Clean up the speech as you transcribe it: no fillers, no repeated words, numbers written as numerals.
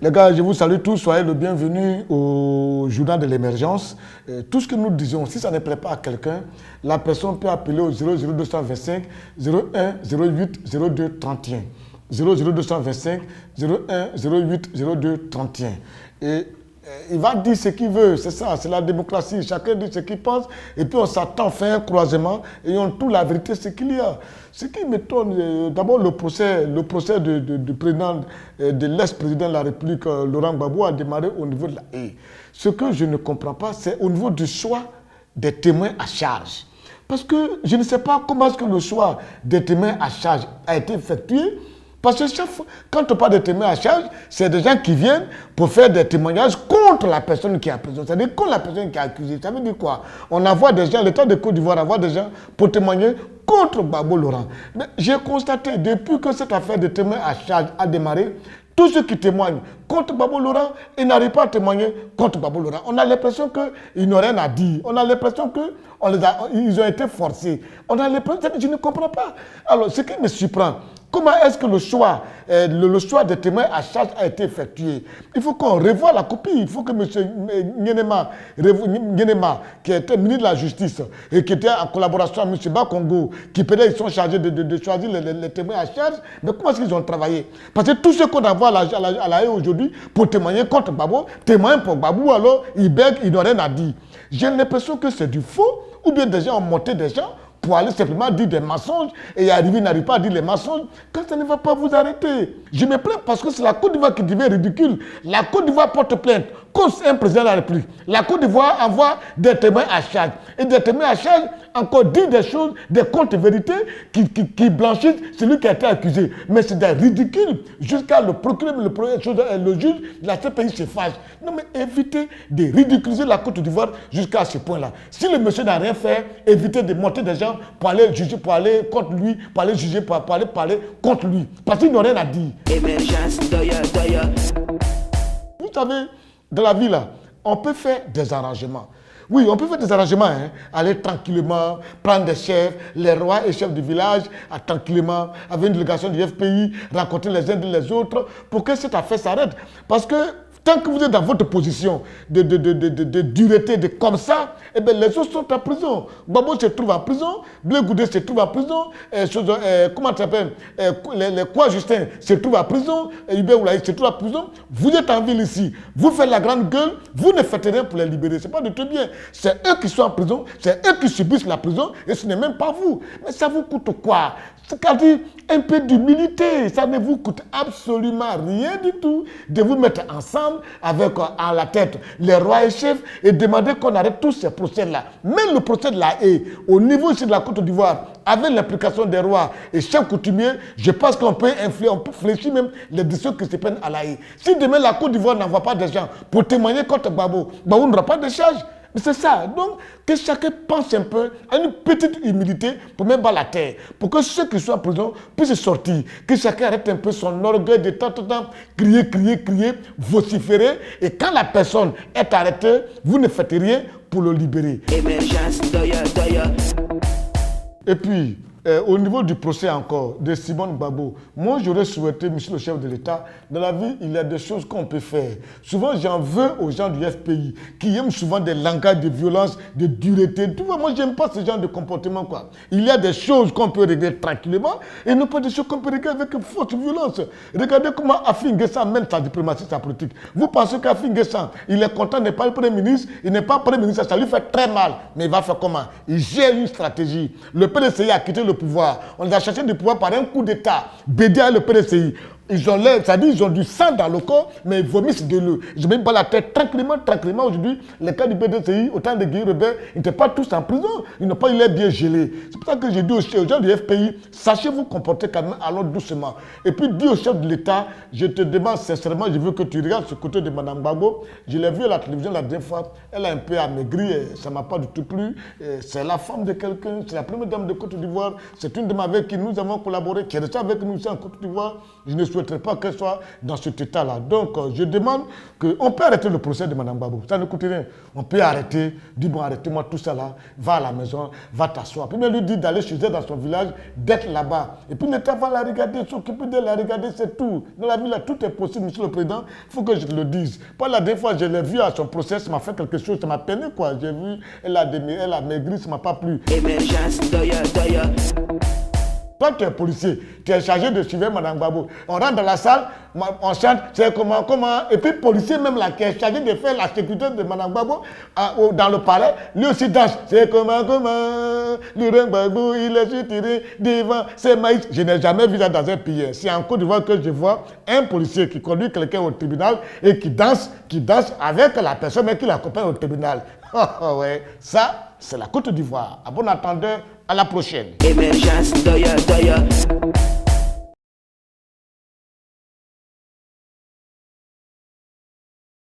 Les gars, je vous salue tous, soyez le bienvenu au journal de l'émergence. Tout ce que nous disons, si ça ne plaît pas à quelqu'un, la personne peut appeler au 00225 01 08 02 31. 00225 01 08 02 31. Et il va dire ce qu'il veut, c'est ça, c'est la démocratie. Chacun dit ce qu'il pense et puis on s'attend, fait un croisement et on trouve la vérité, ce qu'il y a. Ce qui m'étonne, d'abord le procès du président, de l'ex-président de la République, Laurent Gbagbo, a démarré au niveau de la haie. Ce que je ne comprends pas, c'est au niveau du choix des témoins à charge. Parce que je ne sais pas comment est-ce que le choix des témoins à charge a été effectué. Parce que chaque fois, quand on parle de témoins à charge, c'est des gens qui viennent pour faire des témoignages contre la personne qui est en prison. C'est-à-dire contre la personne qui est accusée. Ça veut dire quoi? On envoie des gens, l'État de Côte d'Ivoire envoie des gens pour témoigner contre Gbagbo Laurent. Mais j'ai constaté, depuis que cette affaire de témoins à charge a démarré, tous ceux qui témoignent contre Gbagbo Laurent, ils n'arrivent pas à témoigner contre Gbagbo Laurent. On a l'impression qu'ils n'ont rien à dire. On a l'impression qu'ils ont été forcés. On a l'impression, je ne comprends pas. Alors, ce qui me surprend, comment est-ce que le choix des témoins à charge a été effectué? Il faut qu'on revoie la copie. Il faut que M. Nyenema, qui était ministre de la Justice et qui était en collaboration avec M. Bakongo, qui peut-être ils sont chargés de choisir les témoins à charge, mais comment est-ce qu'ils ont travaillé? Parce que tous ceux qu'on envoie à la haie aujourd'hui pour témoigner contre Gbagbo, témoignent pour Gbagbo, alors ils bèguent, ils n'ont rien à dire. J'ai l'impression que c'est du faux, ou bien des gens ont monté des gens pour aller simplement dire des mensonges et ils n'arrivent pas à dire les mensonges, quand ça ne va pas vous arrêter. Je me plains parce que c'est la Côte d'Ivoire qui devient ridicule. La Côte d'Ivoire porte plainte contre un président de la République. La Côte d'Ivoire envoie des témoins à charge. Et des témoins à charge encore disent des choses, des contre-vérités qui blanchissent celui qui a été accusé. Mais c'est ridicule. Jusqu'à le procureur, le juge de la CPI se fâche. Non mais évitez de ridiculiser la Côte d'Ivoire jusqu'à ce point-là. Si le monsieur n'a rien fait, évitez de monter des gens pour aller juger, pour aller contre lui, pour aller juger, pour aller parler contre lui. Parce qu'ils n'ont rien à dire. Vous savez, dans la vie là, on peut faire des arrangements. Oui, on peut faire des arrangements, hein. Aller tranquillement, prendre des chefs, les rois et chefs du village, tranquillement, avec une délégation du FPI, rencontrer les uns et les autres, pour que cette affaire s'arrête. Parce que tant que vous êtes dans votre position de dureté, de comme ça, eh bien, les autres sont en prison. Gbagbo se trouve en prison, Blé Goudé se trouve en prison, comment tu appelles, les Kwa Justin se trouvent en prison, Ibé Oulaï se trouve en prison. Vous êtes en ville ici, vous faites la grande gueule, vous ne faites rien pour les libérer. Ce n'est pas du tout bien. C'est eux qui sont en prison, c'est eux qui subissent la prison, et ce n'est même pas vous. Mais ça vous coûte quoi? C'est-à-dire un peu d'humilité. Ça ne vous coûte absolument rien du tout de vous mettre ensemble avec à la tête les rois et chefs et demander qu'on arrête tous ces procès-là. Même le procès de la haie, au niveau ici de la Côte d'Ivoire, avec l'implication des rois et chefs coutumiers, je pense qu'on peut influer, on peut fléchir même les décisions qui se prennent à la haie. Si demain la Côte d'Ivoire n'envoie pas des gens pour témoigner contre Gbagbo, Gbagbo n'aura pas de charge. C'est ça. Donc, que chacun pense un peu à une petite humilité pour mettre bas la terre. Pour que ceux qui sont en prison puissent sortir. Que chacun arrête un peu son orgueil de temps en temps, crier, vociférer. Et quand la personne est arrêtée, vous ne faites rien pour le libérer. Et puis, au niveau du procès encore de Simone Gbagbo, moi j'aurais souhaité, monsieur le chef de l'État, dans la vie, il y a des choses qu'on peut faire. Souvent, j'en veux aux gens du FPI qui aiment souvent des langages de violence, de dureté. Tu vois, moi, j'aime pas ce genre de comportement, quoi. Il y a des choses qu'on peut régler tranquillement et non pas des choses qu'on peut régler avec forte violence. Regardez comment Afin Guessan mène sa diplomatie, sa politique. Vous pensez qu'Afin Guessan, il est content, n'est pas le Premier ministre, il n'est pas Premier ministre, ça lui fait très mal. Mais il va faire comment? Il gère une stratégie. Le PDCI a quitté le pouvoir. On les a cherché du pouvoir par un coup d'État. Bédia et le PDCI. Ils ont l'air, c'est-à-dire ils ont du sang dans le corps, mais ils vomissent de l'eau. Ils ne mettent pas la tête tranquillement. Aujourd'hui, les cas du PDCI, autant de guerriers rebelles, ils n'étaient pas tous en prison. Ils n'ont pas eu l'air bien gelés. C'est pour ça que j'ai dit aux gens du FPI, sachez vous comporter quand même, allons doucement. Et puis, dis au chef de l'État, je te demande sincèrement, je veux que tu regardes ce côté de Mme Gbagbo. Je l'ai vu à la télévision la dernière fois. Elle a un peu amaigri, ça ne m'a pas du tout plu. C'est la femme de quelqu'un, c'est la première dame de Côte d'Ivoire. C'est une dame avec qui nous avons collaboré, qui est restée avec nous ici en Côte d'Ivoire. Je ne souhaite souhaiterais pas qu'elle soit dans cet état-là. Donc, je demande qu'on peut arrêter le procès de Mme Gbagbo. Ça ne coûte rien. On peut arrêter, dire bon, arrêtez-moi tout ça là, va à la maison, va t'asseoir. Puis même lui dire d'aller chez elle dans son village, d'être là-bas. Et puis ne pas la regarder, s'occuper de la regarder, c'est tout. Dans la vie là, tout est possible, monsieur le président. Il faut que je te le dise. Pas la dernière fois, je l'ai vu à son procès, ça m'a fait quelque chose, ça m'a peiné quoi. J'ai vu, elle a maigri, ça ne m'a pas plu. Émergence, doya. Toi, tu es policier, tu es chargé de suivre Mme Gbagbo. On rentre dans la salle, on chante, c'est comment. Et puis, le policier même là, qui est chargé de faire la sécurité de Mme Gbagbo dans le palais, lui aussi danse. C'est comment, le Gbagbo, il est tiré devant ses maïs. Je n'ai jamais vu ça dans un pays. C'est en Côte d'Ivoire que je vois un policier qui conduit quelqu'un au tribunal et qui danse avec la personne qui l'accompagne au tribunal. Ouais, ça, c'est la Côte d'Ivoire. À bon entendeur, à la prochaine. Émergence, doya.